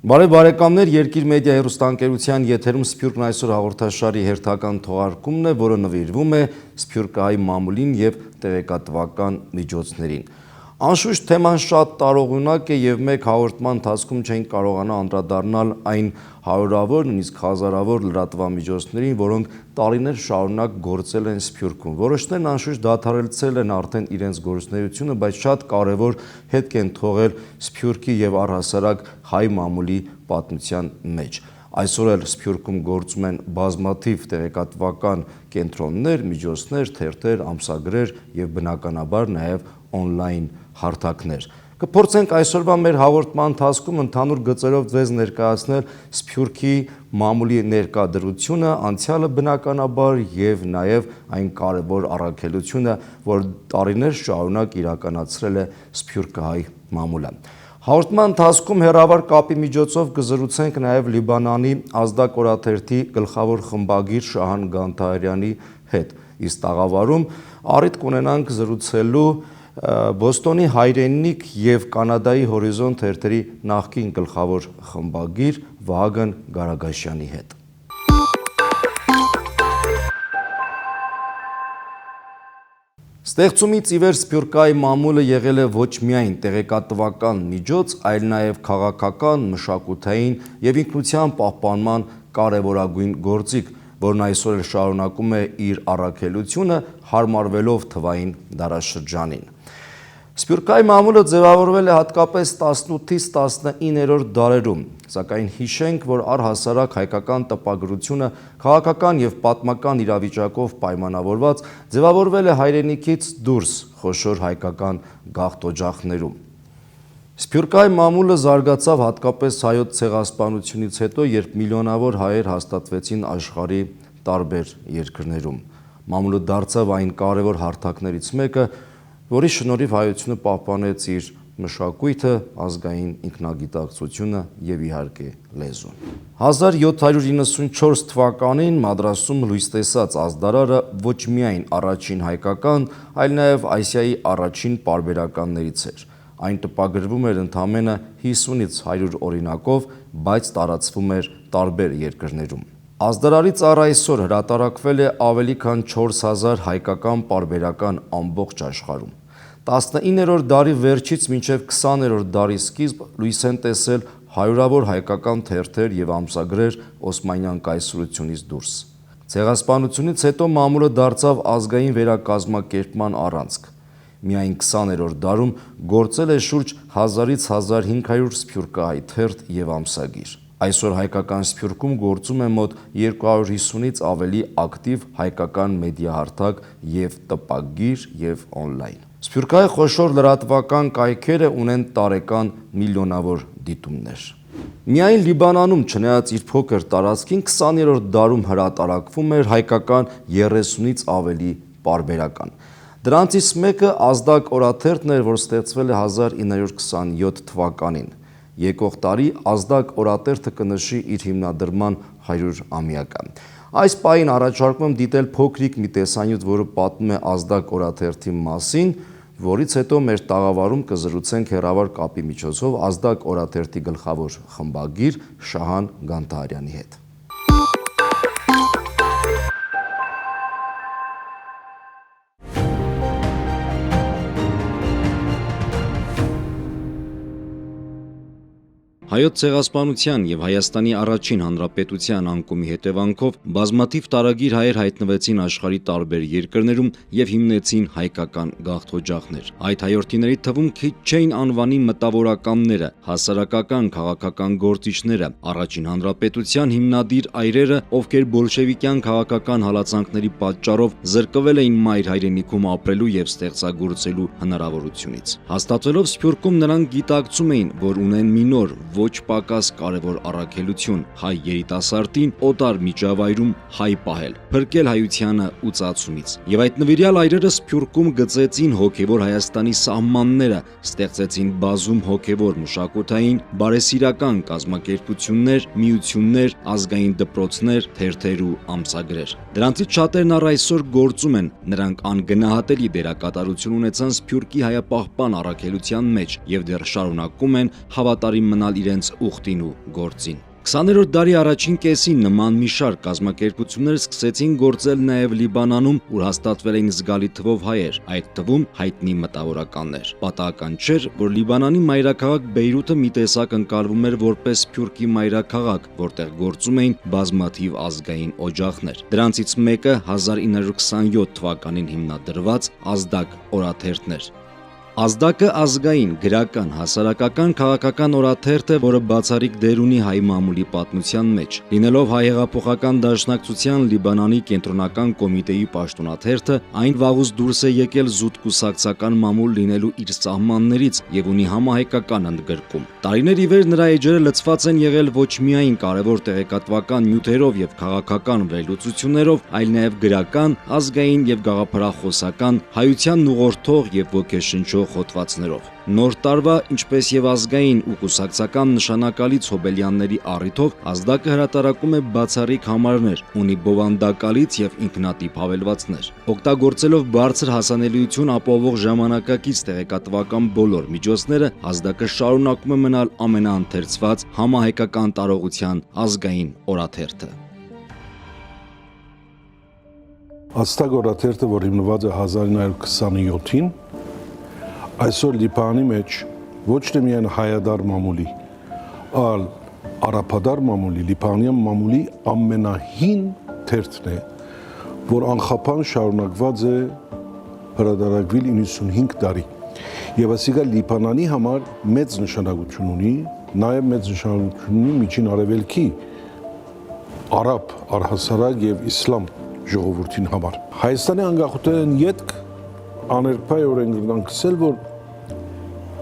Բարև բարեկամներ, Երկիր մեդիա հեռուստաընկերության եթերում Սփյուռքն այսօր հաղորդաշարի հերթական թողարկումն է, որը նվիրվում է սփյուռքահայ մամուլին եւ տեղեկատվական միջոցներին։ Անշուշտ թեման շատ տարողունակ է եւ մեկ հաղորդման ընթացքում չենք կարողանա անդրադառնալ այն հարյուրավոր, նույնիսկ հազարավոր լրատվամիջոցներին, որոնք տարիներ շարունակ գործել են Սփյուռքում։ Որոշներն անշուշտ դադարեցրել են արդեն իրենց գործունեությունը, բայց շատ կարևոր հետք են թողել Սփյուռքի եւ առհասարակ հայ մամուլի պատմության մեջ։ Այսօր էլ Սփյուռքում գործում են բազմաթիվ տեղեկատվական կենտրոններ, միջոցներ, թերթեր, ամսագրեր եւ բնականաբար նաեւ on-line հարթակներ։ Կփորձենք այսօրվա մեր հաղորդման ընթացքում ընդհանուր գծերով ձեզ ներկայացնել Սփյուռքի մամուլի ներկայդրությունը, անցյալը բնականաբար եւ նաեւ այն կարևոր առաքելությունը, որ տարիներ շարունակ իրականացրել է սփյուռքահայ մամուլը։ Հաղորդման ընթացքում հեռավար կապի միջոցով կզրուցենք նաև Լիբանանի ազդակ օրաթերթի գլխավոր խմբագիր Շահան Գանթարյանի հետ։ Իսկ տաղավարում առիթ կունենանք զրուցելու Բոստոնի Հայրենիք եւ Կանադայի Հորիզոն թերթերի նախկին գլխավոր խմբագիր Վահագն Գարագաշյանի հետ։ Ստեղծումից ի վեր սփյուռքահայ մամուլը եղել է ոչ միայն տեղեկատվական միջոց, այլ նաև քաղաքական, մշակութային եւ ինքնության պահպանման կարևորագույն գործիք, որն այսօր էլ շարունակում է իր առաքելությունը հարմարվելով թվային դարաշրջանին։ Սփյուռքահայ մամուլը ձևավորվել է հատկապես 18-ից 19-րդ դարերում, սակայն հիշենք, որ առհասարակ հայկական տպագրությունը քաղաքական եւ պատմական իրավիճակով պայմանավորված ձևավորվել է հայրենիքից դուրս խոշոր հայկական գաղթօջախներում։ Սփյուռքահայ մամուլը զարգացավ հատկապես հայոց ցեղասպանությունից հետո, երբ միլիոնավոր հայեր հաստատվեցին աշխարհի տարբեր երկրներում։ Մամուլը դարձավ այն կարևոր հարթակներից մեկը, որի շնորհիվ հայությունը պահպանեց իր մշակույթը, ազգային ինքնագիտակցությունը եւ իհարկե լեզուն։ 1794 թվականին Մադրասում լույս տեսած ազդարարը ոչ միայն առաջին հայկական, այլ նաեւ Ասիայի առաջին պարբերականներից էր։ Այն տպագրվում էր ընդամենը 50-ից 100 օրինակով, բայց տարածվում էր տարբեր երկրներում։ Ազդարարից առ այսօր հրատարակվել է ավելի քան 4000 հայկական պարբերական ամբողջ աշխարհում։ 19-րդ դարի վերջից մինչև 20-րդ դարի սկիզբ լույս են տեսել հարյուրավոր հայկական թերթեր եւ ամսագրեր Օսմանյան կայսրությունից դուրս։ Ցեղասպանությունից հետո մամուլը դարձավ ազգային վերակազմակերպման առանցք։ Միայն 20-րդ դարում գործել է շուրջ 1000-ից 1500 սփյուռքահայ թերթ եւ ամսագիր։ Այսօր հայկական Սփյուռքում գործում է մոտ 250-ից ավելի ակտիվ հայկական մեդիահարթակ եւ տպագիր եւ on-line։ Սփյուռքահայ խոշոր լրատվական կայքերը ունեն տարեկան միլիոնավոր դիտումներ։ Միայն Լիբանանում, չնայած իր փոքր տարածքին, 20-րդ դարում հրատարակվում էր հայկական 30-ից ավելի պարբերական։ Դրանցից մեկը ազդակ օրաթերթն էր, որ ստեղծվել է 1927 թվականին։ Եկող տարի ազդակ օրաթերթը կնշի իր հիմնադրման 100-ամյակը։ Այս պահին առաջարկում եմ դիտել փոքրիկ մի տեսանյութ, որը պատմում է ազդակ օրաթերթի մասին, որից հետո մեր տաղավարում կզրուցենք հեռավար կապի միջոցով ազդակ օրաթերթի գլխավոր խմբագիր Շահան Գանթարյանի հետ։ Հայոց ցեղասպանության եւ Հայաստանի առաջին հանրապետության անկումի հետևանքով բազմաթիվ տարագիր հայեր հայտնվեցին աշխարհի տարբեր երկրներում եւ հիմնեցին հայկական գաղթօջախներ։ Այդ հայրենիների թվում քիչ չէին անվանի մտավորականները, հասարակական քաղաքական գործիչները, առաջին հանրապետության հիմնադիր այրերը, ովքեր բոլշևիկյան քաղաքական հալածանքների պատճառով զրկվել էին մայր հայրենիքում ապրելու եւ ստեղծագործելու հնարավորությունից։ Հաստատվելով Սփյուռքում նրանք գիտակցում էին, որ ունեն մի նոր ոչ պակաս կարևոր առաքելություն հայ երիտասարդին օտար միջավայրում հայ պահել, փրկել հայությանը ուծացումից։ Եվ այդ նվիրյալ այրերը Սփյուռքում գծեցին հոգևոր Հայաստանի սահմանները, ստեղծեցին բազում հոգևոր մշակութային, բարեսիրական կազմակերպություններ, միություններ, ազգային դպրոցներ, թերթեր ու ամսագրեր։ Դրանցից շատերն առ այսօր գործում են, նրանք անգնահատելի դերակատարություն ունեցան Սփյուռքի հայապահպան առաքելության մեջ եւ դեռ շարունակում են հավատարիմ մնալ իրենց ուխտին ու գործին։ 20-րդ դարի առաջին կեսին նման մի շարք կազմակերպություններ սկսեցին գործել նաև Լիբանանում, ուր հաստատվել էին զգալի թվով հայեր, այդ թվում հայտնի մտավորականներ։ Պատահական չէր, որ Լիբանանի մայրաքաղաք Բեյրութը մի տեսակ ընկալվում էր որպես Սփյուռքի մայրաքաղաք, որտեղ գործում էին բազմաթիվ ազգային օջախներ։ Դրանցից մեկը 1927 թվականին հիմնադրված Ազդակ օրաթերթն էր։ Ազդակը ազգային, գրական, հասարակական, քաղաքական օրաթերթ է, որը բացառիկ դեր ունի հայ մամուլի պատմության մեջ։ Լինելով հայ հեղափոխական դաշնակցության Լիբանանի կենտրոնական կոմիտեի պաշտոնաթերթը, այն վաղուց դուրս է եկել զուտ կուսակցական մամուլ լինելու իր սահմաններից եւ ունի համահայկական ընդգրկում։ Տարիներ ի վեր նրա էջերը լցված են եղել ոչ միայն կարևոր տեղեկատվական նյութերով եւ քաղաքական վերլուծություններով, այլ նաեւ գրական, ազգային եւ գաղափարախոսական, հայությանն ուղղորդող եւ ոգեշնչող հոդվածներով։ Նոր տարվա, ինչպես եւ ազգային ու կուսակցական նշանակալից հոբելյանների առիթով Ազդակը հրատարակում է բացառիկ համարներ, ունի բովանդակալից եւ ինքնատիպ հավելվածներ։ Օգտագործելով բարձր հասանելիություն ապահովող ժամանակակից տեղեկատվական բոլոր միջոցները, Ազդակը շարունակում է մնալ ամենաընթերցված համահայկական տարողության ազգային օրաթերթը։ Ազդակ օրաթերթը, որ հիմնված է 1927-ին, այսօր Լիբանանի մեջ ոչ թե միայն հայադար մամուլի, այլ արաբադար մամուլի, լիբանանյան մամուլի ամենահին թերթն է, որ անխափան շարունակված է հրատարակվել 95 տարի։ Եվ այսինքն Լիբանանի համար մեծ նշանակություն ունի, նաև մեծ նշանակություն ունի Միջին Արևելքի արաբ, առհասարակ եւ իսլամ ժողովրդին համար։ Հայաստանի անկախության ետք աներկբայորեն գրնանք ասել, որ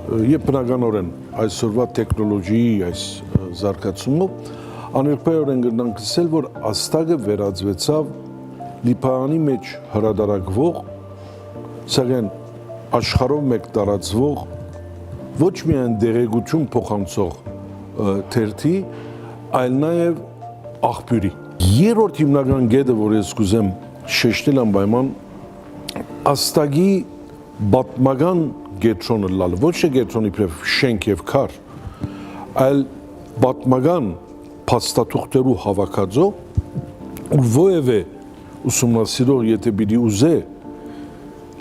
եւ բնականորեն այսօրվա տեխնոլոգիի այս զարգացումով աներկբայորեն գրնանք ասել, որ Ազդակը վերածվեցավ Լիբանանի մեջ հրատարակվող, սակայն աշխարհով մեկ տարածվող ոչ միայն դեղեցություն փոխանցող թերթի, այլ նաեւ աղբյուրի։ Երրորդ հիմնական կետը, որ ես կուզեմ շեշտել անպայման, Ազդակի պատմական կենտրոնը լալը, ոչ թե կենտրոնի իբրև շենք եւ քար, այլ պատմական փաստաթուղթերու հավաքածո, ու ովևէ ուսումնասիրող, եթե պիտի ուզե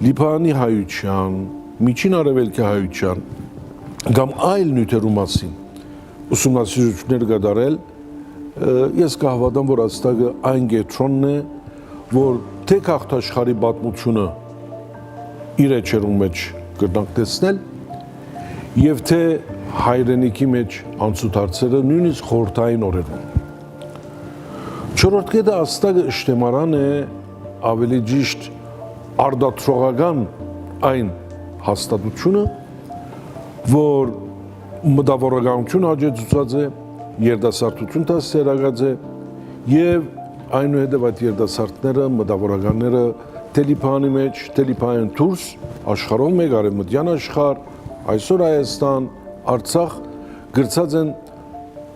Լիբանանի հայության, Միջին Արևելքի հայության կամ այլ նյութերու մասին ուսումնասիրություններ կատարել, ես կհավատամ, որ Ազդակը այն կենտրոնն է, որ թե քաղաքաշխարհի պատմությունը իր էջերուն մեջ կրնանք տեսնել եւ թե հայրենիքի մեջ անցուդարձերը նույնիսկ խորհրդային օրերում։ Չորրորդ կետը Ազդակը իշտեմարան է, ավելի ճիշտ արդատրողական այն հաստատությունը, որ մտավորականություն աճեցուցած է, երդասարտություն դասերակած է եւ այնուհետև այդ երդասարտները, մտավորականները թե Լիբանանի մեջ, թե Լիբանան դուրս, աշխարհով մեկ արևմտյան աշխարհ, այսօր Հայաստան, Արցախ գրծած են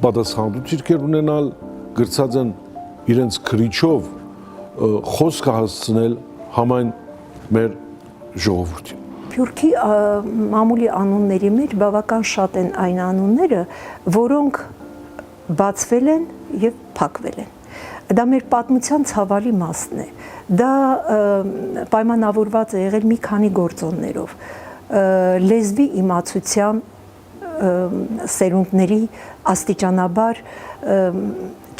պատասխանատվություն ունենալ, գրծած են իրենց քրիչով խոսքը հասցնել համայն մեր ժողովրդին։ Սփյուռքի մամուլի անունների մեջ բավական շատ են այն անունները, որոնք բացվել են եւ փակվել են։ Դա մեր պատմության ցավալի մասն է։ Դա պայմանավորված է եղել մի քանի գործոններով։ Լեզվի իմացության սերունդների աստիճանաբար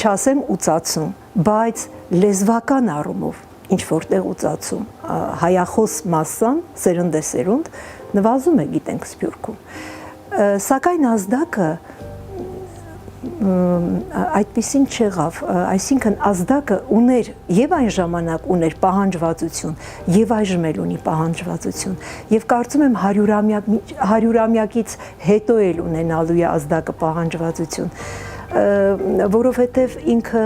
չասեմ ուծացում, բայց լեզվական առումով ինչ որտեղ ուծացում, հայախոս մասսան, սերնդեսերունդ, նվազում է, գիտենք, Սփյուռքում։ Սակայն Ազդակը այդպիսին չեղավ, այսինքն Ազդակը ուներ եւ այն ժամանակ ուներ պահանջվածություն, եւ այժմ էլ ունի պահանջվածություն, եւ կարծում եմ 100-ամյակից հետո էլ ունենալու է Ազդակը պահանջվածություն, որովհետեւ ինքը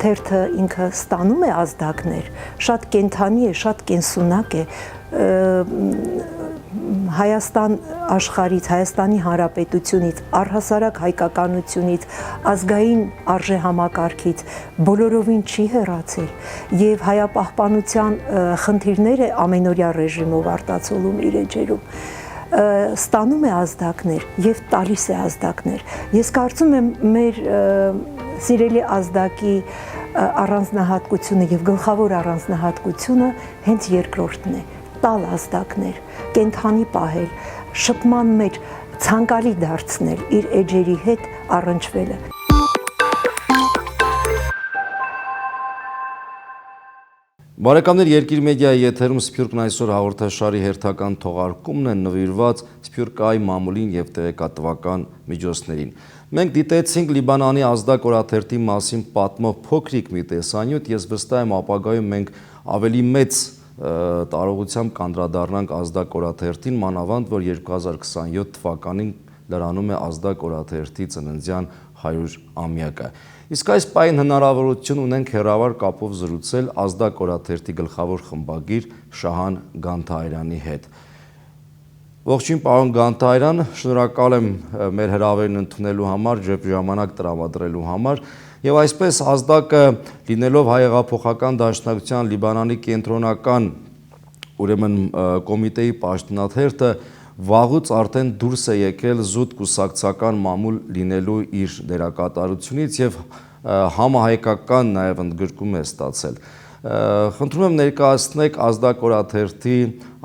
թերթը ինքը ստանում է ազդակներ, շատ կենթանի է, շատ կենսունակ է, Հայաստան աշխարհից, Հայաստանի Հանրապետությունից, առհասարակ հայկականությունից, ազգային արժեհամակարգից բոլորովին չի հեռացել եւ հայապահպանության խնդիրները ամենօրյա ռեժիմով արտացոլում իր էջերում։ ստանում է ազդակներ եւ տալիս է ազդակներ։ Ես կարծում եմ մեր սիրելի ազդակի առանձնահատկությունը եւ գլխավոր առանձնահատկությունը հենց երկրորդն է՝ տալ ազդակներ, կենթանի պահել, շփման մեջ ցանկալի դարձնել իր էջերի հետ առնչվելը։ Բարեկամներ, Երկիր մեդիայի եթերում Սփյուռքն այսօր հաղորդաշարի հերթական թողարկումն է նվիրված Սփյուռքայի մամուլին եւ տեղեկատվական միջոցներին։ Մենք դիտեցինք Լիբանանի ազդակ օրաթերթի մասին պատմող փոքրիկ մի տեսանյութ, ես վստահ եմ ապագայում մենք ավելի մեծ տարողությամբ կանդրադառնանք ազդակ օրաթերթին, մանավանդ որ 2027 թվականին լրանում է ազդակ օրաթերթի ծննդյան 100-ամյակը։ Իսկ այս պահին հնարավորություն ունենք հեռավար կապով զրուցել ազդակ օրաթերթի գլխավոր խմբագիր Շահան Գանթահարյանի հետ։ Ողջույն պարոն Գանթահարյան, շնորհակալ եմ մեր հրավերն ընդունելու համար, ժամանակ տրամադրելու համար։ Եվ այսպես ազդակը լինելով Հայ հեղափոխական դաշնակցության Լիբանանի կենտրոնական կոմիտեի պաշտոնաթերթը վաղուց արդեն դուրս է եկել զուտ կուսակցական մամուլ լինելու իր դերակատարությունից եւ համահայկական նաեւ ընդգրկում է ստացել։ Խնդրում եմ ներկայացնեք ազդակ օրաթերթի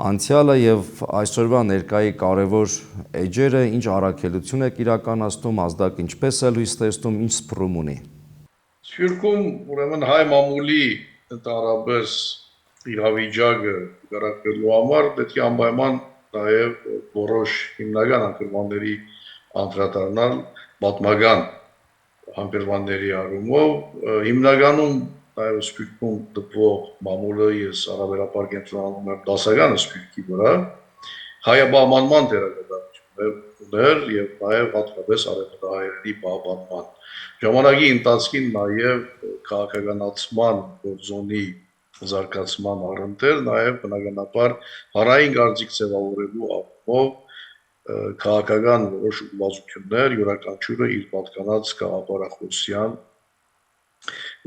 անցյալը եւ այսօրվա ներկայի կարևոր էջերը, ինչ առաքելություն եք իրականացնում, ազդակ ինչպես է լույս տեսնում, ինչ սփռում ունի։ Սփյուռքում ուրեմն հայ մամուլի ընդհանրապես իրավիճակը գարակելու համար պետք է անպայման նաև որոշ հիմնական անկրմանների անդրադառնալ պատմական անկրմանների առումով հիմնականում նաև Սփյուռքում դպվող մամուլը ես առավելապար կենտրոնանում եմ դասական Սփյուռքի վրա հայաբահմանման դերակատարություններ ուներ եւ նաև հատկապես արևմտահայերի պահպանման ժամանակի ընթացքին նաև քաղաքականացման գործոնի զարգացման առընթեր նաև բնականաբար հանրային կարծիք ձևավորելու առումով քաղաքական որոշ ուղղվածություններ յուրաքանչյուրը իր պատկանած գաղափարախոսության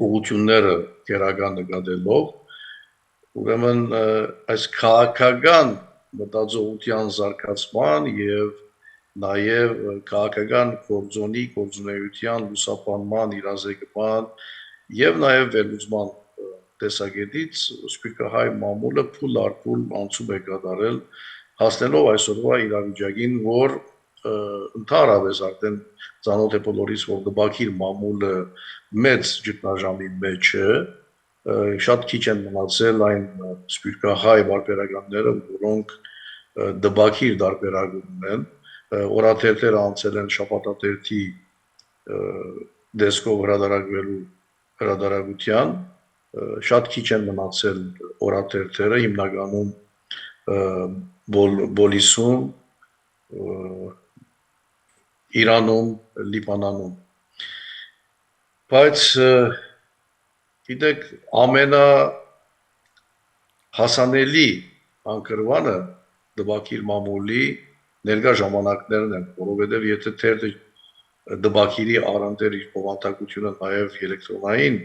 ուղղությունները քերական նկատելով ուրեմն այս քաղաքական մտածողության զարգացման եւ նաև քաղաքական գործունեության լուսաբանման իրազեկման եւ նաև վերլուծման տեսակետից Սփյուռքահայ մամուլը փուլ առ փուլ անցում է կատարել հասնելով այսօրվա իրավիճակին, որ ընդհանրապես արդեն ծանոթ է բոլորիս, որ դպաքիր մամուլը մեծ ճգնաժամի մեջ է, շատ քիչ են մնացել այն սփյուռքահայ բարբերականները, որոնք դպաքիր տարբերակում ունեն, օրաթերթերը անցել են շաբաթաթերթի դեսկով հրատարակվելու հրատարակության, շատ քիչ են մնացել օրաթերթերը, հիմնականում Բոլիսում, Իրանում, Լիբանանում։ Բայց գիտեք, ամենահասանելի անկրվանը դպաքիր մամուլի ներկա ժամանակներն են, որովհետև եթե թերթը դպաքիրի առանձեր իր բովանդակությունը նաև էլեկտրոնային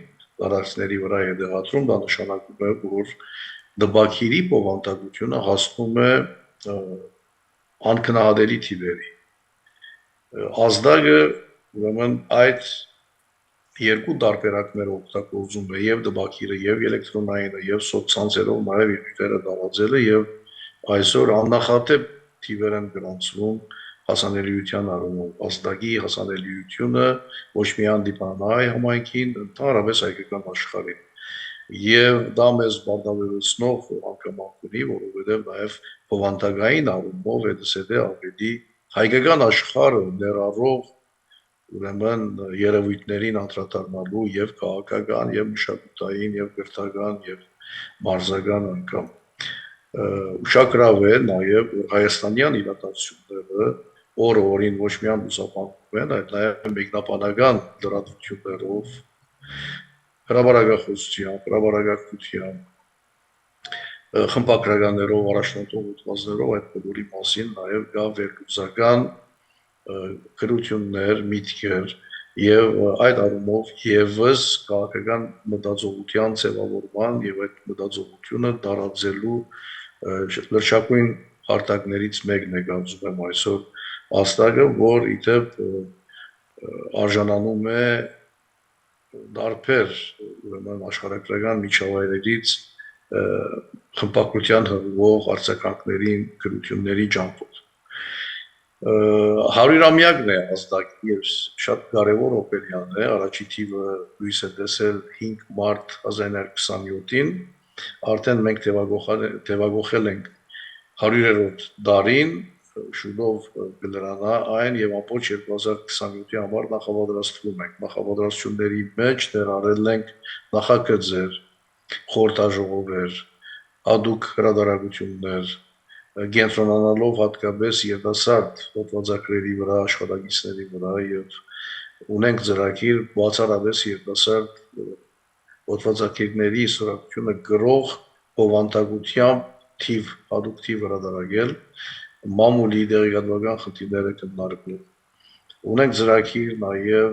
տարածքների վրա է դեղատրում, դա նշանակում է, որ դպաքիրի բովանդակությունը հասնում է անքնահատելի թիվերի։ Ազդակը ուրեմն այդ երկու տարբերակներով օգտագործում է եւ դպաքիրը, եւ էլեկտրոնայինը, եւ սոցցանցերով նաեւ իր դերը տարածել է եւ այսօր աննախադեպ թիվեր են գրանցվում հասանելիության առումով։ Ազդակի հասանելիությունը ոչ միայն Լիբանանի համայնքին, ընդհանրապես հայկական աշխարհին։ Եվ դա մեզ բարտավերացնող անգամանք ունի, որովհետև նաև բովանդակային առումով հետսեդե ավելի հայկական աշխարհը ներառող ուրեմն երևույթներին անդրադառնալու եւ քաղաքական, եւ մշակութային, եւ կրթական, եւ մարզական անգամ ուշագրավ է նաև հայաստանյան իրադարձությունները օրը-օրին ոչ միայն լուսաբանում են, այլ նաև մեկնաբանական լրատվություններով հրապարակախոսությամբ, հրապարակակցությամբ, խմբագրականներով, առաջնորդող ուտվածներով այդ բոլորի մասին նաև կա վերլուծական գրություններ, միտքեր եւ այդ առումով եւս քաղաքական մտածողության ձևավորման եւ այդ մտածողությունը տարածելու լրջակույն հարթակներից մեկն է կարծում եմ այսօր աստագը, որ իդեպ արժանանում է դարբեր ուրեմն աշխարհագրական միջավայրերից խմբակության հղվող արձագանքներին, գրությունների ջանքով։ 100-ամյակն է ազդակի եւ շատ կարեւոր օպերյան է, առաջի թիվը լույս է տեսել 5 մարտ 1927-ին, արդեն մենք թևագոխել ենք 100-րդ դարին, շուտով կլրանա այն եւ ամբողջ 2027-ի համար նախապատրաստվում ենք։ Նախապատրաստությունների մեջ ներառել ենք նախագծեր, խորհրդաժողովներ, հատուկ հրադարագություններ, կենտրոնանալով հատկապես երիտասարդ հոդվածագրերի վրա, աշխատակիցների վրա եւ ունենք ծրագիր բացառապես երիտասարդ հոդվածագրերի սորակությունը գրող հովանտագությամբ հատուկ թիվ հրադարագել, մամուլի դեղեկատվական խնդիրները քննարկել։ Ունենք ծրագիր նաեւ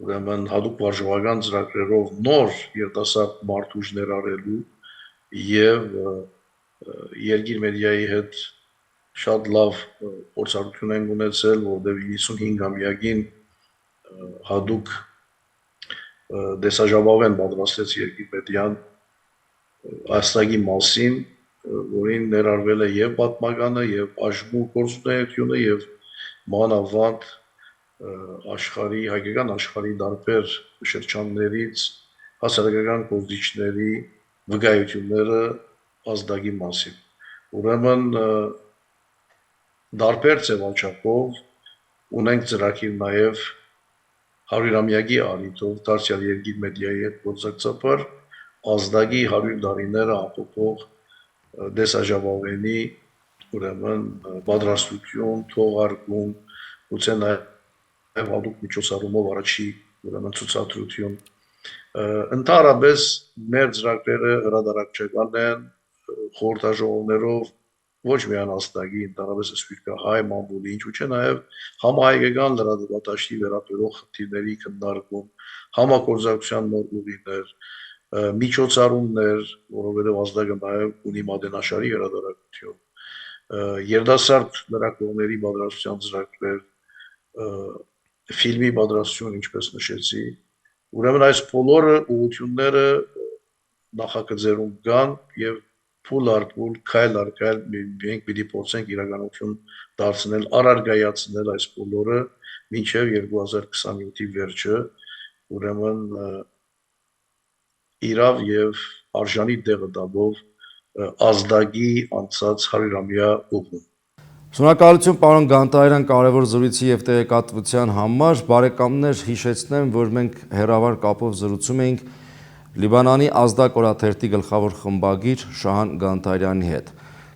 ուրեմն հատուկ վարժողական ծրագրերով նոր երիտասարդ մարդուժ ներառելու եւ երկիր մեդիայի հետ շատ լավ փորձառություն ենք ունեցել, որտեղ 95-ամյակին հատուկ դեսաժապավեն պատրաստեց երկիր մեդիան աստագի մասին, որին ներառվել է եւ պատմականը, եւ աշխու գործունեությունը, եւ մանավանդ աշխարհի հայկական աշխարհի դարբեր շրջաններից հասարակական գործիչների վկայությունները ազդագի մասին։ Ուրեմն դարբեր ձևաչափով ունենք ծրագիր նաև 100-ամյակի առիթով դարձյալ երկիր մեդիայի հետ գործակցաբար ազդագի 100 տարիները ապոփող դեսաժապավենի ուրեմն պատրաստություն, թողարկում, գուցե նաև հատուկ միջոցառումով առաջի ուրեմն ցուցադրություն։ Ընդհանրապես մեր ծրագրերը հրադարակչական են, խորհրդաժողովներով ոչ միայն աստագի, ընդհանրապես սպիրկահայ մամուլի, ինչու՞ չէ նաև համահայկական լրատվադաշտի վերաբերող խնդիրների քննարկում, համագործակցության նոր ուղիներ, միջոցառումներ, որովհետև ազդագը նաև ունի մատենաշարի հրադարակություն, երիտասարդ լրագրողների պատրաստության ծրագրեր, ֆիլմի պատրաստություն, ինչպես նշեցի, ուրեմն այս բոլորը ուղղությունները նախագծերում կան եւ փուլ առ փուլ, քայլ առ քայլ մենք պիտի փորձենք իրականություն դարձնել, առարգայացնել այս բոլորը մինչև 2027-ի վերջը, ուրեմն իրավ եւ արժանի տեղը տալով ազդագի անցած 100-ամյա ուղում։ Շնորհակալություն պարոն Գանտարյան կարևոր զրույցի եւ տեղեկատվության համար։ Բարեկամներ, հիշեցնեմ, որ մենք հեռավար կապով զրուցում էինք Լիբանանի ազդակ օրաթերթի գլխավոր խմբագիր Շահան Գանտարյանի հետ։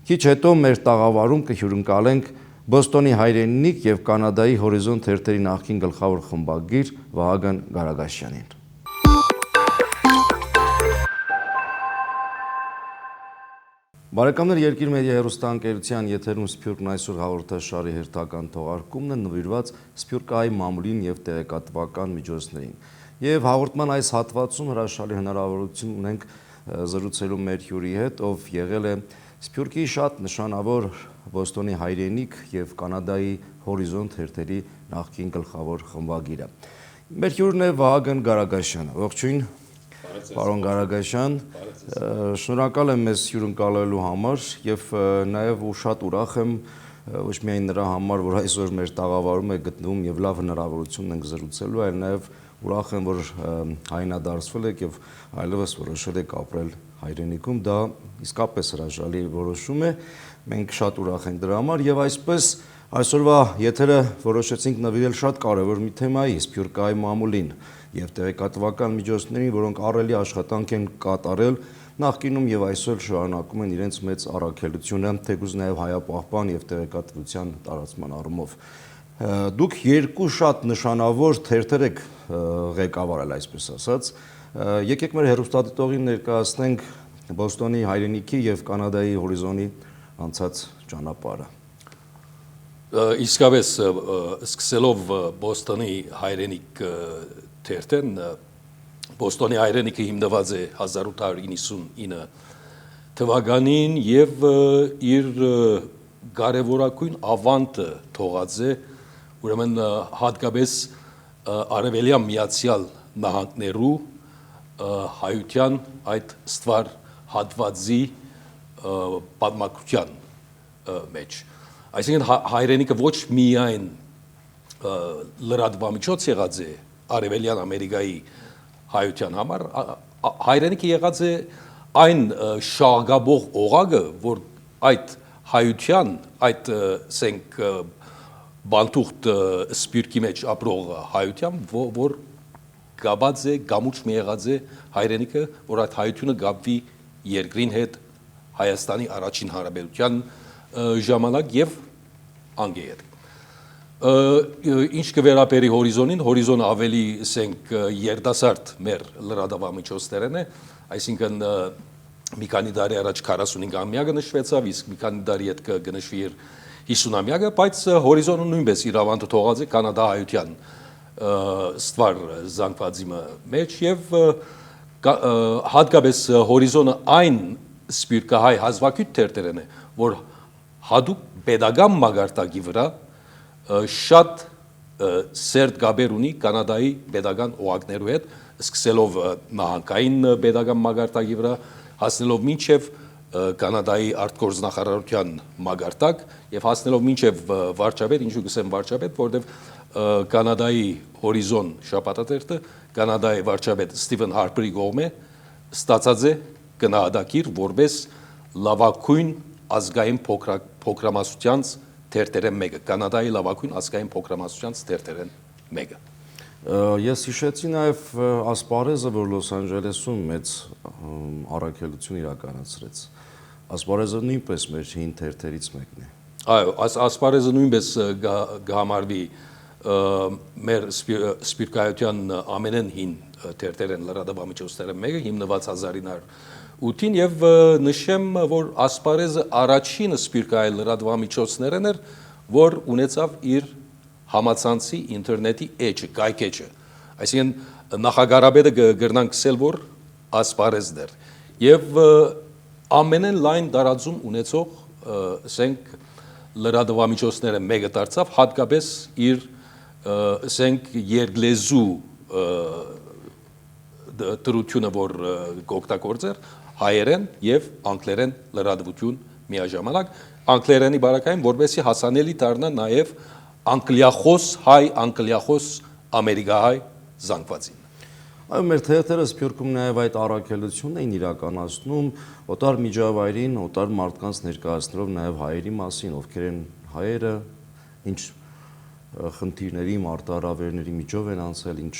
Քիչ հետո մեր տաղավարում կհյուրընկալենք Բոստոնի հայրենիք եւ Կանադայի Հորիզոն թերթերի նախկին գլխավոր խմբագիր Վահագն Գարագաշյանին։ Բարեկամներ, Երկիր մեդիա հեռուստաընկերության եթերում Սփյուռքն այսօր հաղորդաշարի հերթական թողարկումն է նվիրված սփյուռքահայ մամուլին եւ տեղեկատվական միջոցներին։ Եվ հաղորդման այս հատվածում հրաշալի հնարավորություն ունենք զրուցելու մեր հյուրի հետ, ով եղել է Սփյուռքի շատ նշանավոր Բոստոնի հայրենիք եւ Կանադայի Հորիզոն թերթերի նախկին գլխավոր խմբագիրը։ Մեր հյուրն է Վահագն Գարագաշյանը։ Ողջույն, պարոն Գարագաշյան, շնորհակալ եմ մեզ հյուրընկալելու համար եւ նաեւ շատ ուրախ եմ ոչ միայն նրա համար, որ այսօր մեր տաղավարում է գտնվում եւ լավ հնարավորություն ենք զրուցելու, այլ նաեւ ուրախ եմ, որ հայնադարձվել եք եւ այլևս որոշել եք ապրել հայրենիքում, դա իսկապես հրաշալի որոշում է, մենք շատ ուրախ ենք դրա համար եւ այսպես այսօրվա եթերը որոշեցինք նվիրել շատ կարևոր մի թեմայի՝ սփյուռքահայ մամուլին եւ տեղեկատվական միջոցներին, որոնք առելի աշխատանք են կատարել նախկինում եւ այսօր շարունակում են իրենց մեծ առաքելությունը, թեկուզ նաեւ հայապահպան եւ տեղեկատվության տարածման առումով։ Դուք երկու շատ նշանավոր թերթեր եք ղեկավարել, այսպես ասած։ Եկեք մեր հեռուստադիտողին ներկայացնենք Բոստոնի հայրենիքի եւ Կանադայի Հորիզոնի անցած ճանապարհը։ Իսկապես սկսելով Բոստոնի հայրենիք թերթեն, Բոստոնի հայրենիքը հիմնված է 1899 թվականին եւ իր կարևորագույն ավանդը թողած է ուրեմն հատկապես արևելյան միացյալ նահանգներու հայության այդ ստվար հատվածի պատմակության մեջ այսինքն հայրենիքը ոչ միայն լրատվամիջոց եղած է արևելյան Ամերիկայի հայության համար հայրենիքը եղած է այն շաղգաբող օղակը, որ այդ հայության, այդ սենք բանտուղտ սպիրկի մեջ ապրող հայության, որ գաբած է, գամուչ մի եղած է հայրենիքը, որ այդ հայությունը գաբվի երկրին հետ Հայաստանի առաջին հարաբերության ժամանակ եւ անգեի հետ։ Ինչ կվերապերի հորիզոնին, հորիզոնը ավելի սենք երդասարդ մեր լրատվամիջոցներն է, այսինքն մի քանի տարի առաջ 45-ամյակը նշվեցավ, իսկ մի քանի տարի հետ կնշվի իր 50-ամյակը, բայց հորիզոնը նույնպես իր ավանդը թողած է կանադա-հայության ստվար զանգվածի մեջ եւ հատկապես հորիզոնը այն սպիրկահայ հազվագյուտ թերթերն է, որ հadoop pedagogan մագարտակի վրա շատ սերտ գաբեր ունի կանադայի pedagogan օղակներու հետ, սկսելով նահանգային pedagogan մագարտակի վրա, հասնելով մինչև կանադայի արտգործնախարարության մագարտակ եւ հասնելով մինչև վարչապետ, ինչու գսեմ վարչապետ, որտեվ կանադայի հորիզոն շաբաթաթերթը կանադայի վարչապետ Ստիվեն Հարպերի կողմէ ստացած է գնահատակիր որպես լավագույն ազգային փոքրամասնության թերթերեն մեկը, կանադայի լավագույն ազգային փոքրամասնության թերթերեն մեկը։ Ես հիշեցի նաև ասպարեզը, որ Լոս Անջելեսում մեծ առաքելություն իրականացրեց։ Ասպարեզը նույնպես մեր հին թերթերից մեկն է։ Այո, ասպարեզը նույնպես կհամարվի մեր սպիրկայության ամենեն հին թերթերեն լրատվամիջոցներն մեկը, հիմնված 1908-ին եւ նշեմ, որ ասպարեզը առաջին սպիրկայ լրատվամիջոցներն էր, որ ունեցավ իր համացանցի ինտերնետի էջը, կայք էջը։ Այսինքն նախագարաբեդը գրնանք սկսել, որ ասպարեզն էր։ Եվ ամենեն լայն տարածում ունեցող, ասենք, լրատվամիջոցները մեկը դարձավ, հատկապես իր, ասենք, երկլեզու դրությունը, որ կօգտագործեր, հայերեն եւ անգլերեն լրատվություն միաժամանակ, անգլերենի բարակային, որովհետեւ հասանելի դառնա նաեւ անգլիախոս հայ, անգլիախոս ամերիկահայ զանգվածին։ Այո, մեր թերթերը Սփյուռքում նաև այդ առաքելությունն էին իրականացնում օտար միջավայրին, օտար մարդկանց ներկայացնելով նաև հայերի մասին, ովքեր են հայերը, ինչ խնդիրների, մարտահրավերների միջով են անցել, ինչ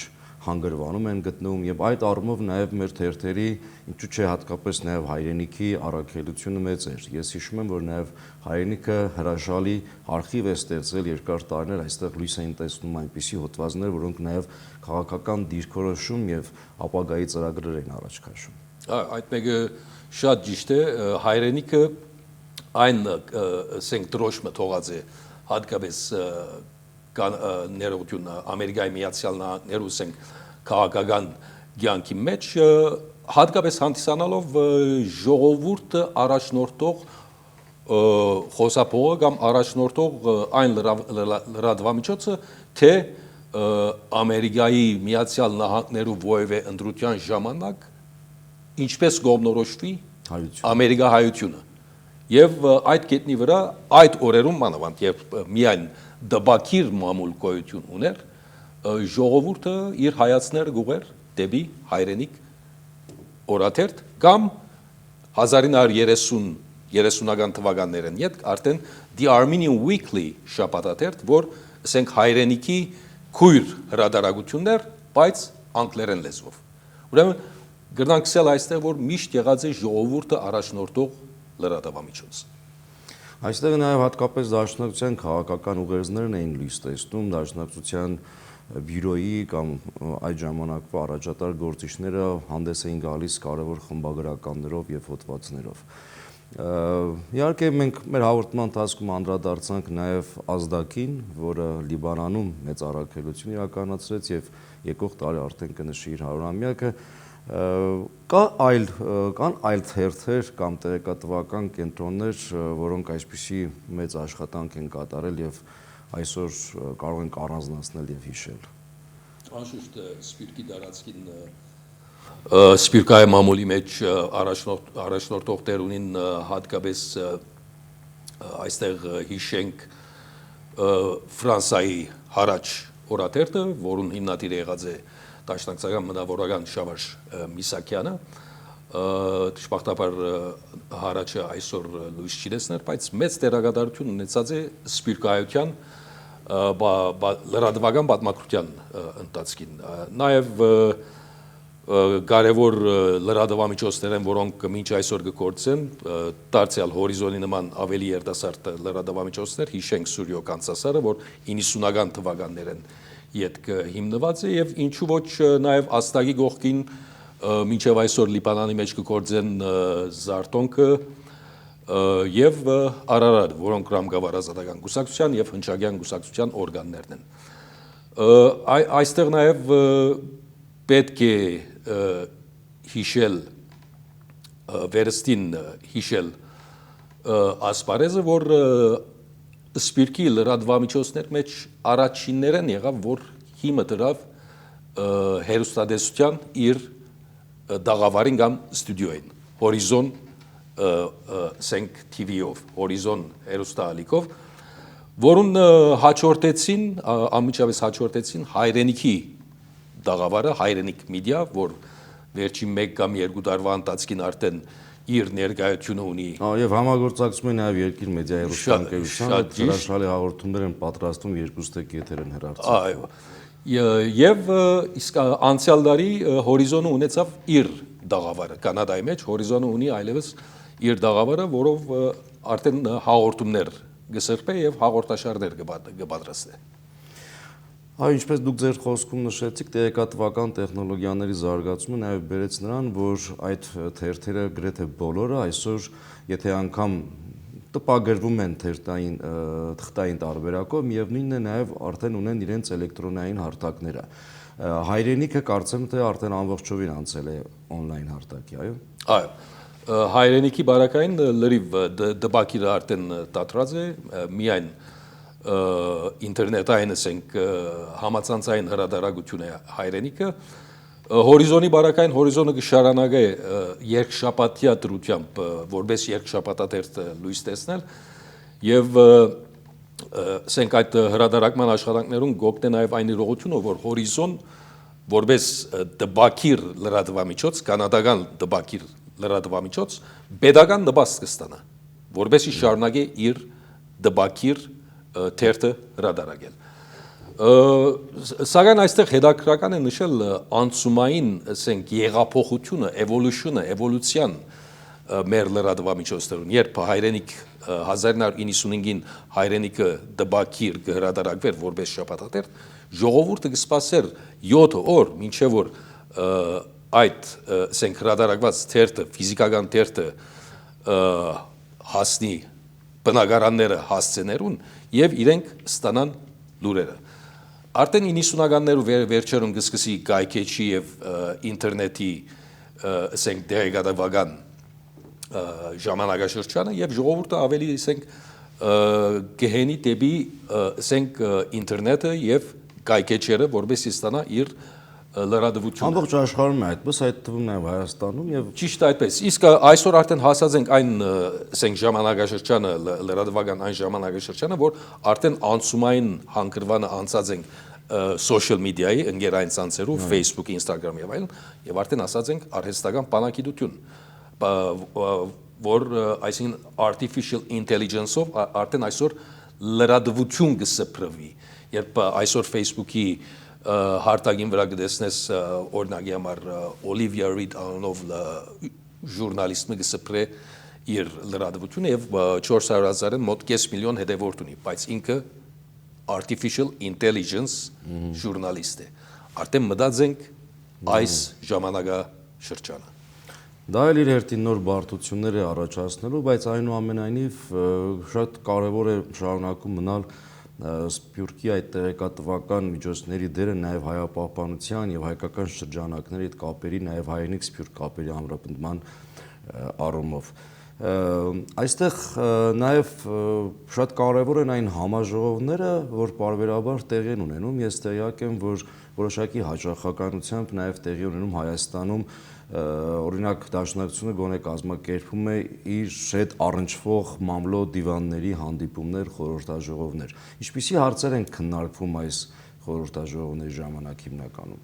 հանգրվանում են գտնվում եւ այդ առումով նաև մեր թերթերի, ինչու՞ չէ հատկապես նաև հայրենիքի առաքելությունը մեծ էր։ Ես հիշում եմ, որ նաև հայրենիքը հրաշալի արխիվ է ստեղծել երկար տարիներ, այստեղ լույս էին տեսնում այնպիսի հոդվածներ, որոնք նաև քաղաքական դիրքորոշում եւ ապագայի ծրագրեր են առաջ քաշում։ Այդ մեկը շատ ճիշտ է, հայրենիքը այն ասենք դրոշմը թողած է հատկապես ներողություն Ամերիկայի Միացյալ Նահանգներու ասենք քաղաքական կյանքի մեջ հատկապես հանդիսանալով ժողովուրդը առաջնորդող խոսափողը կամ առաջնորդող այն լրատվամիջոցը, թե Ամերիկայի Միացյալ Նահանգներու որևէ ընտրության ժամանակ ինչպես կողմնորոշվի ամերիկահայությունը։ Եվ այդ կետնի վրա այդ օրերում մանավանդ երբ միայն դբակիր մամուլ գոյություն ուներ, ժողովուրդը իր հայացքները գուղեր դեպի հայրենիք օրաթերթ կամ 1930-ական թվականներին հետ արդեն The Armenian Weekly շաբաթաթերթ, որ ասենք հայրենիքի քույր հրատարակություններ, բայց անգլերեն լեզվով։ Ուրեմն գրնանք ասել այստեղ, որ միշտ եղած է ժողովուրդը առաջնորդող լրատվամիջոց։ Այստեղ նաև հատկապես դաշնակցության քաղաքական ուղերձներն էին լույս տեսնում, դաշնակցության բյուրոյի կամ այդ ժամանակվա առաջատար գործիչները հանդես էին գալիս կարևոր խմբագրականներով եւ հոդվածներով։ Իհարկե մենք մեր հաղորդման ընթացքում անդրադարձանք նաև ազդակին, որը Լիբանանում մեծ առաքելություն իրականացրեց եւ եկող տարի արդեն կնշի իր 100-ամյակը։ Կան այլ թերթեր կամ տեղեկատվական կենտրոններ, որոնք այսպիսի մեծ աշխատանք են կատարել եւ այսօր կարող ենք առանձնացնել եւ հիշել։ Անշուշտ սպիրկի դարածքին սպիրկայի մամուլի մեջ առաջնորդող տեր ունին հատկապես այստեղ հիշենք Ֆրանսայի հարաճ օրաթերթը, որուն հիմնադիր եղած է Դաշնակցական մտավորական Շավարժ Միսակյանը, դժբախտաբար հարաճը այսօր լույս չի տեսներ, բայց մեծ դերակատարություն ունեցած է սպիրկայության լրատվական պատմագրության ընթացքին։ Նաև կարևոր լրատվամիջոցներ են, որոնք մինչ այսօր կգործեն, դարձյալ հորիզոնի նման ավելի երիտասարդ լրատվամիջոցներ, հիշենք Սուրյո Կանցասարը, որ 90-ական թվականներ են ետք հիմնված է եւ ինչու ոչ նաեւ Աստագի գողքին մինչեւ այսօր Լիբանանի մեջ կգործեն Զարտոնքը եւ Արարատ, որոնք Ռամգավառ ազատական կուսակցության եւ Հնչագյան կուսակցության օրգաններն են։ Այստեղ նաեւ պետք է հիշել վերստին հիշել ասպարեզը, որ սպիրկի լրատվամիջոցներ մեջ առաջիններն եղավ, որ հիմը դրավ հերոստատեսության իր դաղավարին կամ ստուդիոյին, Հորիզոն սենք TV-ով, Հորիզոն հերոստալիկով, որուն հաջորդեցին, անմիջապես հաջորդեցին հայրենիքի դաղավարը, հայրենիք մեդիա, որ վերջին 1 կամ 2 տարվա ընթացքին արդեն իր ներկայությունը ունի։ Եվ համագործակցում է նաև Երկիր մեդիա հեռուստաընկերության, հրաշալի հաղորդումներ են պատրաստում, 2 տեք եթեր են հեռարձակում։ Այո։ Եվ իսկ անցյալ տարի Հորիզոնը ունեցավ իր դաղավարը, Կանադայի մեջ Հորիզոնը ունի այլևս իր դաղավարը, որով արդեն հաղորդումներ կսրբե եւ հաղորդաշարներ կպատրաստի։ Այո, ինչպես դուք ձեր խոսքում նշեցիք, տեղեկատվական տեխնոլոգիաների զարգացումը նաև բերեց նրան, որ այդ թերթերը գրեթե բոլորը այսօր, եթե անգամ տպագրվում են թղթային տարբերակով, միևնույնն է նաև արդեն ունեն իրենց էլեկտրոնային հարթակները։ Հայրենիքը կարծեմ թե արդեն ամբողջովին անցել է on-line հարթակի, այո։ Այո։ Հայրենիքի բարակային լրիվ դպակիրը արդեն դադրած է, միայն ինտերնետային ասենք համացանցային հրադարագություն է հայրենիքը հորիզոնի բարակային հորիզոնը կշարունակե երկշաբաթյա դրությամբ որպես երկշաբաթաթերթ լույս տեսնել եւ ասենք այդ հրադարակման աշխատանքներում գոկտե նաեւ այն իրողությունը որ հորիզոն որպես դպակիր լրատվամիջոց կանադական դպակիր լրատվամիջոց pedagogan նպաստ կստանա որպեսզի շարունակե իր դպակիր թերթը հրադարակել սակայն այստեղ հետաքրական է նշել անցումային ասենք եղափոխությունը էվոլյուցիան մեր լրատվամիջոցներում երբ հայրենիք 1995-ին հայրենիքը դպակիր կհրադարակվեր որպես շաբաթաթերթ ժողովուրդը կսպասեր 7 օր մինչև որ այդ ասենք հրադարակված թերթը ֆիզիկական թերթը հասնի բնակարանները հասցեներուն եւ իրենք ստանան լուրերը արդեն 90-ականներու վերջերում կսկսի գայքեչի եւ ինտերնետի ասենք դերեկատվական ժամանակաշրջանը եւ ժողովուրդը ավելի ասենք գեհենի դեպի ասենք ինտերնետը եւ գայքեչերը որովհետեւ ստանա իր լրատվությունը ամբողջ աշխարհում է այդպես այդ թվում նաեւ Հայաստանում եւ ճիշտ այդպես իսկ այսօր արդեն հասած ենք այն ասենք ժամանակաշրջանը լրատվական այն ժամանակաշրջանը որ արդեն անցումային հանգրվանը անցած ենք social media-ի ընկերային ցանցերով Facebook, Instagram եւ այլն եւ արդեն ասած ենք արհեստական բանակիդություն որ այսինքն artificial intelligence-ով արդեն այսօր լրատվություն կսփռվի երբ այսօր Facebook-ի հարտագին վրա կտեսնես օրինակի համար Olivia Reed անունով ժուրնալիստը կսփռե իր լրատվությունը եւ 400,000-ն մոտ 5 միլիոն հետևորդ ունի բայց ինքը artificial intelligence ժուրնալիստ է արդեն մտածենք այս ժամանակաշրջանը դա էլ իր հերթին նոր բարդություններ է առաջացնելու բայց այնուամենայնիվ շատ կարևոր է շարունակում մնալ Սփյուռքի այդ տեղեկատվական միջոցների դերը նաև հայապահպանության եւ հայկական շրջանակների հետ կապերի, նաև հայերենիք սփյուռք կապերի ամրապնդման առումով։ Այստեղ նաև շատ կարևոր են այն համաժողովները, որ պարբերաբար տեղի են ունենում։ Ես տեղյակ եմ, որ որոշակի հաճախականությամբ նաև տեղի ունենում Հայաստանում, օրինակ Դաշնակցությունը գոնե կազմակերպում է իր հետ առնչվող մամլո դիվանների հանդիպումներ, խորհրդաժողովներ։ Ինչպիսի հարցեր են քննարկվում այս խորհրդաժողովների ժամանակ հիմնականում։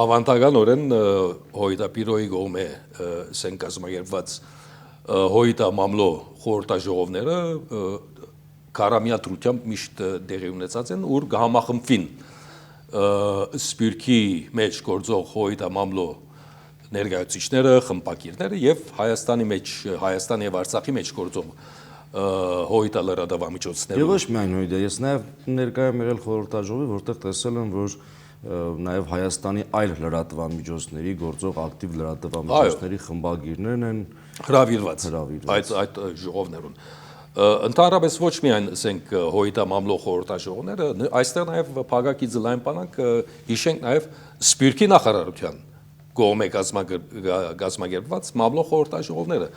Ավանդականորեն հոյիտապիրոյի կողմէ սեն կազմակերպված հոյիտա մամլո խորհրդաժողովները կարամյա դրությամբ միշտ տեղի ունեցած են, ուր կհամախմբվին Սփյուռքի մեջ գործող հոյիտա մամլո ներկայացուցիչները, խմբակիրները եւ Հայաստանի մեջ, Հայաստանի եւ Արցախի մեջ գործող հոյիտա լրատվամիջոցները։ Եվ ոչ միայն հոյիտա, ես նաեւ ներկայ եմ եղել խորհրդաժողովի, որտեղ տեսել եմ, որ նաև Հայաստանի այլ լրատվամիջոցների գործող ակտիվ լրատվամիջոցների խմբագիրներն են հրավիրված այդ ժողովներուն։ Ընդհանրապես ոչ միայն ասենք հոյիտա մամլո խորհրդաժողովները, այստեղ նաև փակակի ձլային բանակ հիշենք նաև Սփյուռքի նախարարության կողմէ կազմակերպված մամլո խորհրդաժողովները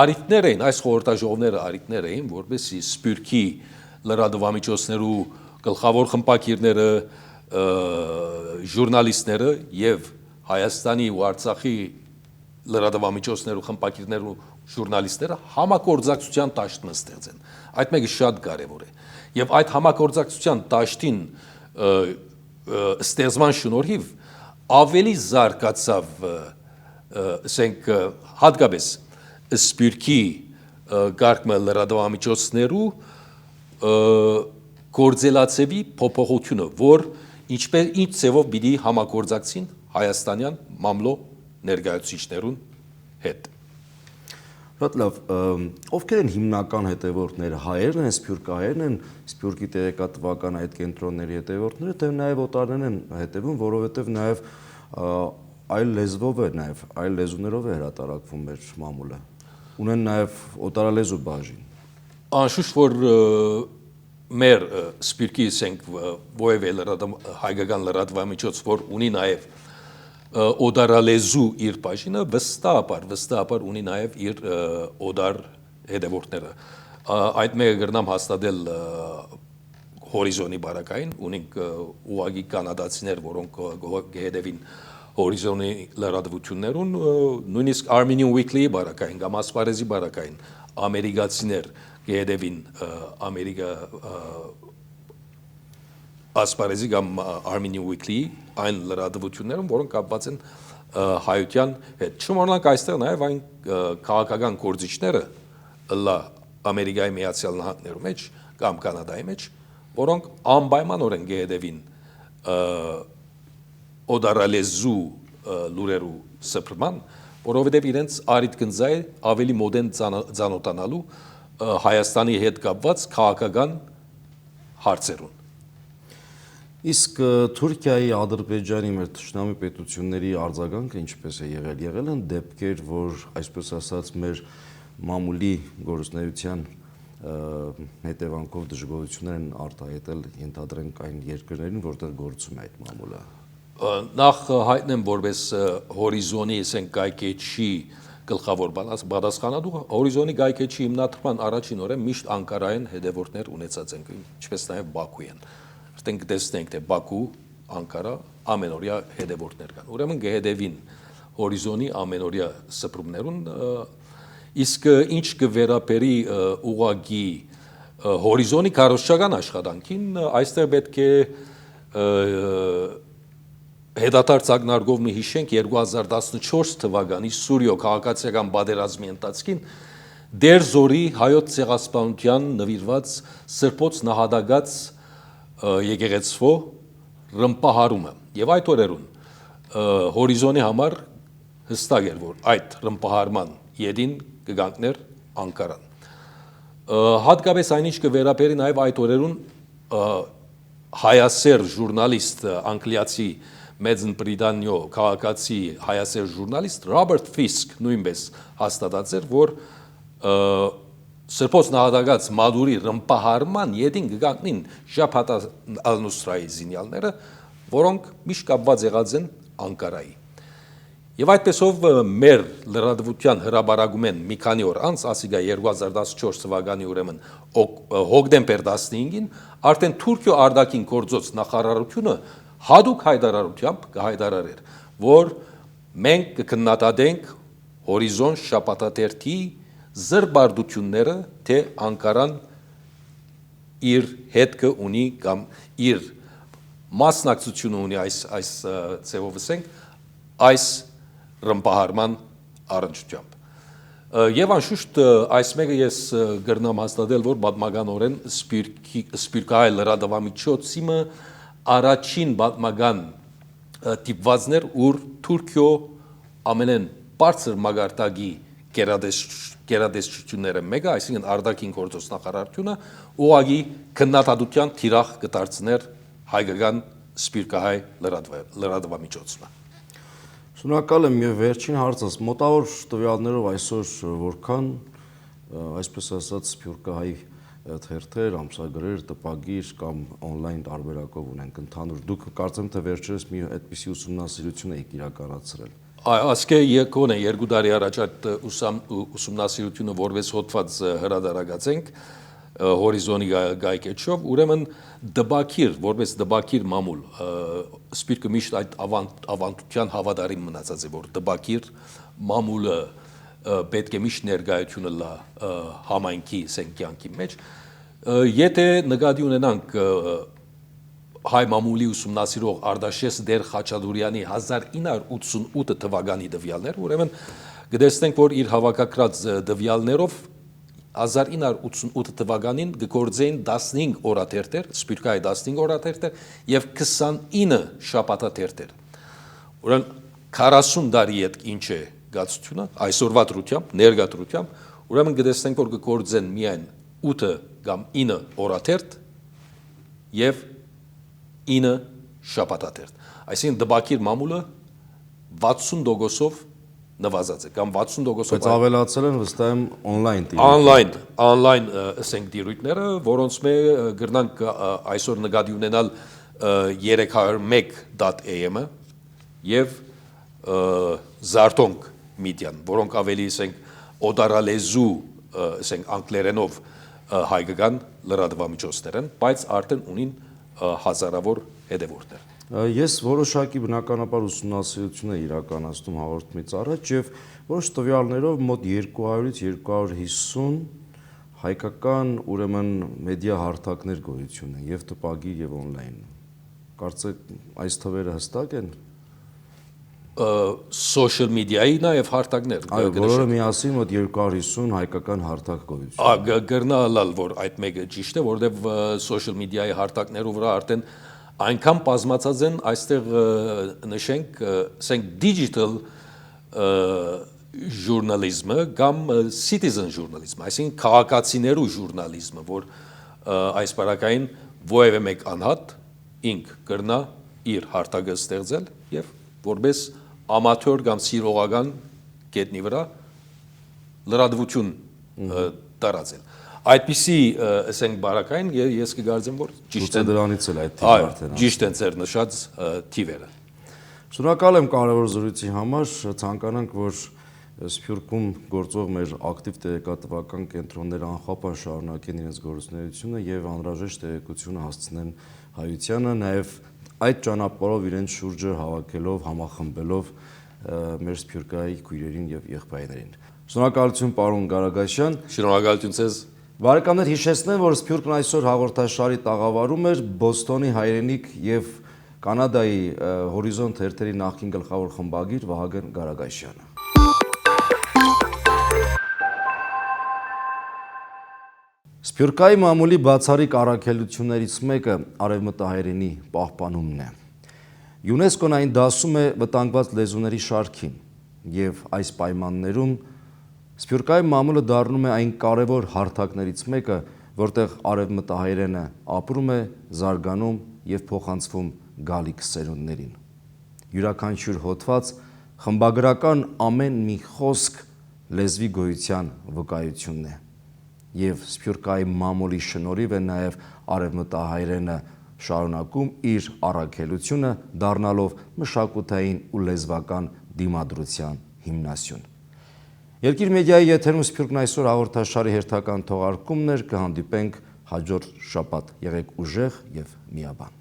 արիտներ էին, այս խորհրդաժողովները արիտներ էին, որպեսզի Սփյուռքի լրատվամիջոցներու գլխավոր խմբակիրները, ժուրնալիստները եւ Հայաստանի ու Արցախի լրատվամիջոցներու խմբակիրներու ժուրնալիստները համագործակցության դաշտն ստեղծեն։ Այդ մեկը շատ կարևոր է։ Եվ այդ համագործակցության դաշտին ստեղծման շնորհիվ ավելի զարգացավ, ասենք, հատկապես Սփյուռքի կարգը լրատվամիջոցներու գործելացեւի փոփոխությունը, որ ինչ ձևով պիտի համագործակցին հայաստանյան մամլո ներկայացուցիչներուն հետ։ Շատ լավ, ովքեր են հիմնական հետևորդները, հայերն են, սփյուռքահայերն են, Սփյուռքի տեղեկատվական այդ կենտրոնների հետևորդները, թե նաև օտարներն են հետևում, որովհետև նաև այլ լեզվով է, նաև այլ լեզուներով է հրատարակվում մեր մամուլը։ Ունեն նաև օտարալեզու բաժին։ Անշուշտ որ մեր Սփյուռքի ասենք ովևէ հայկական լրատվամիջոց, որ ունի նաև օդարալեզու իր բաժինը, վստահաբար ունի նաև իր օդար հետևորդները։ Այդ մեկը գրնամ հաստատել հորիզոնի բարակային, ունենք ուղագի կանադացիներ, որոնք կհետևին հորիզոնի լրատվություններուն, նույնիսկ Armenian Weekly-ի բարակային, կամ ասպարեզի բարակային, ամերիկացիներ կհետևին Ամերիկա ասպարեզի կամ Armenian Weekly-ի այն լրատվություններում, որոնք կապված են հայության հետ։ Չմոռանանք այստեղ նաև այն քաղաքական գործիչները Ամերիկայի Միացյալ Նահանգներու մեջ կամ Կանադայի մեջ, որոնք անպայմանորեն կհետևին օդարալեզու լուրերու սփռման, որովհետև իրենց արիտ գնձայ ավելի մոդեն ծանոթանալու Հայաստանի հետ կապված քաղաքական հարցերուն։ Իսկ Թուրքիայի, Ադրբեջանի մեր թշնամի պետությունների արձագանքը ինչպես է եղել։ Եղել են դեպքեր, որ այսպես ասած մեր մամուլի գործունեության հետևանքով դժգոհություններ են արտահայտել, ենթադրենք այն երկրներին, որտեղ գործում է այդ մամուլը։ Նախ հայտնեմ որպես հորիզոնի ասենք գայքեչի գլխավոր պատասխանատու, հորիզոնի գայքեչի հիմնադրման առաջին օրը միշտ Անկարային հետևորդներ ունեցած ենք, ինչպես նաև Բաքույան։ Այստեղ տեսնենք, թե Բաքու, Անկարա ամենօրյա հետևորդներ կան։ Ուրեմն կհետևին հորիզոնի ամենօրյա սփռումներուն, իսկ ինչ կվերապերի ուղագի հորիզոնի քարոզչական աշխատանքին, այստեղ պետք է հետադարձ ակնարկով մի հիշենք 2014 թվականի Սուրիո քաղաքացիական պատերազմի ընթացքին Դերզորի հայոց ցեղասպանության նվիրված սրբոց նահատակած եկեղեցվո ռմպահարումը եւ այդ օրերուն հորիզոնի համար հստակ էր, որ այդ ռմպահարման յետին կգանքներ Անկարան։ Հատկապես այնինչ կվերապերի նաև այդ օրերուն հայասեր ժուրնալիստ անգլիացի Մեծն Բրիտանիո քաղաքացի հայասեր ժուրնալիստ Ռոբերտ Ֆիսկ նույնպես հաստատած էր, որ Սրբոց նահատակած մադուրի ռմպահարման յետին գգանքնին Ժաբհաթ ալ-Նուսրայի զինյալները, որոնք միշտ կապված եղած են Անկարայի։ Եվ այդպեսով մեր լրատվության հրաբարակում են մի քանի օր անց, ասիկա 2014 թվականի ուրեմն հոկտեմբեր 15-ին, արդեն Թուրքիո արտաքին գործոց նախարարությունը հadoop հայտարարությամբ կհայտարարեր, որ մենք կքննադատենք հորիզոն շաբաթաթերթի զրբարդությունները, թե Անկարան իր հետքը ունի կամ իր մասնակցությունը ունի այս ձևով ասենք, այս ռմպահարման առնչությամբ։ Եվ անշուշտ այս մեկը ես գրնամ հաստատել, որ պատմականորեն Սփյուռքահայ լրատվամիջոցը առաջին պատմական տիպվածներ, ուր Թուրքիո ամենեն բարձր մագարտակի գերադեսչությունները մեկը, այսինքն արտաքին գործոց նախարարությունը, ուղղակի քննադատության թիրախ կդարձներ հայկական Սփյուռքահայ լրատվամիջոցը։ Շնորհակալ եմ եւ վերջին հարցս մոտավոր տվյալներով այսօր որքան այսպես ասած Սփյուռքահայ թերթեր, ամսագրեր, տպագիր կամ on-line տարբերակով ունենք ընդհանուր դուք կարծեմ թե վերջերս մի այդպիսի ուսումնասիրություն եք իրականացրել։ Ասկե եկոն է 2 տարի առաջ այդ ուսումնասիրությունը որպես հոդված հրադարակացենք հորիզոնի գայքեչով, ուրեմն դբակիր, որպես դբակիր մամուլ, Սփյուռքը միշտ այդ ավանդության հավատարիմ մնացած է, որ դբակիր մամուլը պետք է միշտ ներկայությունը լա համայնքի սենկյանքի մեջ, եթե նկատի ունենանք հայ մամուլի ուսումնասիրող Արտաշես Դեր Խաչատուրյանի 1988 թվականի տվյալներ, ուրեմն կտեսնենք, որ իր հավաքակրած տվյալներով 1988 թվականին գործեին 15 օրաթերթեր, Սփյուռքահայ 15 օրաթերթեր եւ 29 շաբաթաթերթեր։ Ուրեմն 40 տարի հետ ինչ է գացությունը, այսօրվա դրությամբ, ներկա դրությամբ, ուրեմն կտեսնենք, որ գործեն միայն 8 կամ 9 օրաթերթ եւ 9 շաբաթաթերթ։ Այսինքն դբակիր մամուլը 60%-ով նվազած է կամ 60%-ով բայց ավելացել են վստահ եմ on-line on-line ասենք դիրույթները, որոնց մեջ գրնանք այսօր նկատի ունենալ 301.am-ը եւ Զարտոնք մեդիան, որոնք ավելի ասենք օտարալեզու ասենք անգլերենով հայկական լրատվամիջոցներ են, բայց արդեն ունին հազարավոր հետևորդներ։ Ես որոշակի բնականաբար ուսումնասիրություն եմ իրականացնում հաղորդումից առաջ եւ որոշ տվյալներով մոտ 200-ից 250 հայկական ուրեմն մեդիա հարթակներ գոյություն են եւ տպագիր եւ on-line։ Կարծեք այս թվերը հստակ են։ Social media-ի նաեւ հարթակներ։ Այո, բոլորը միասին մոտ 250 հայկական հարթակ գոյություն։ Գրնալալ, որ այդ մեկը ճիշտ է, որովհետեւ social media-ի հարթակներով վրա արդեն այնքան բազմացած են, այստեղ նշենք, ասենք digital ժուրնալիզմը կամ citizen ժուրնալիզմը, այսինքն քաղաքացիներու ժուրնալիզմը, որ այս բարակային ովևէ մեկ անհատ ինք կրնա իր հարթակը ստեղծել եւ որպես ամատոր կամ սիրողական գետնի վրա լրատվություն տարածել։ Այդպիսի ասենք բարակային ես կգարձեմ, որ ճիշտ են դրանից էլ այդ թիվը արդեն։ Ճիշտ են ձեր նշած թիվերը։ Շնորհակալ եմ կարևոր զրույցի համար, ցանկանանք, որ Սփյուռքում գործող մեր ակտիվ տեղեկատվական կենտրոնները անխափան շարունակեն իրենց գործունեությունը եւ անհրաժեշտ տեղեկությունը հասցնեն հայությանը, նաեւ այդ ճանապարհով իրենց շուրջը հավաքելով, համախմբելով մեր Սփյուռքահայ քույրերին եւ եղբայրներին։ Շնորհակալություն պարոն Գարագաշյան։ Շնորհակալություն ձեզ։ Բարեկամներ, հիշեցնեմ, որ Սփյուռքն այսօր հաղորդաշարի տաղավարում էր Բոստոնի հայրենիք եւ Կանադայի Հորիզոն թերթերի նախկին գլխավոր խմբագիր Վահագն Գարագաշյանը։ Սփյուռքահայ մամուլի բացառիկ առաքելություններից մեկը արևմտահայերենի պահպանումն է։ ՅՈՒՆԵՍԿՕ-ն այն դասում է վտանգված լեզուների շարքին եւ այս պայմաններում Սփյուռքահայ մամուլը դառնում է այն կարևոր հարթակներից մեկը, որտեղ արևմտահայերենը ապրում է, զարգանում եւ փոխանցվում գալիք սերունդներին։ Յուրաքանչյուր հոդված, խմբագրական ամեն մի խոսք լեզվի գոյության վկայությունն է։ եւ Սփյուռքայի մամուլի շնորհիվ է նաեւ արևմտահայրենը շարունակում իր առաքելությունը դառնալով մշակութային ու լեզվական դիմադրության հիմնասյուն։ Երկիր մեդիայի եթերում Սփյուռքն այսօր հաղորդաշարի հերթական թողարկումներ կհանդիպենք հաջորդ շաբաթ։ Եղեք ուժեղ եւ միաբան։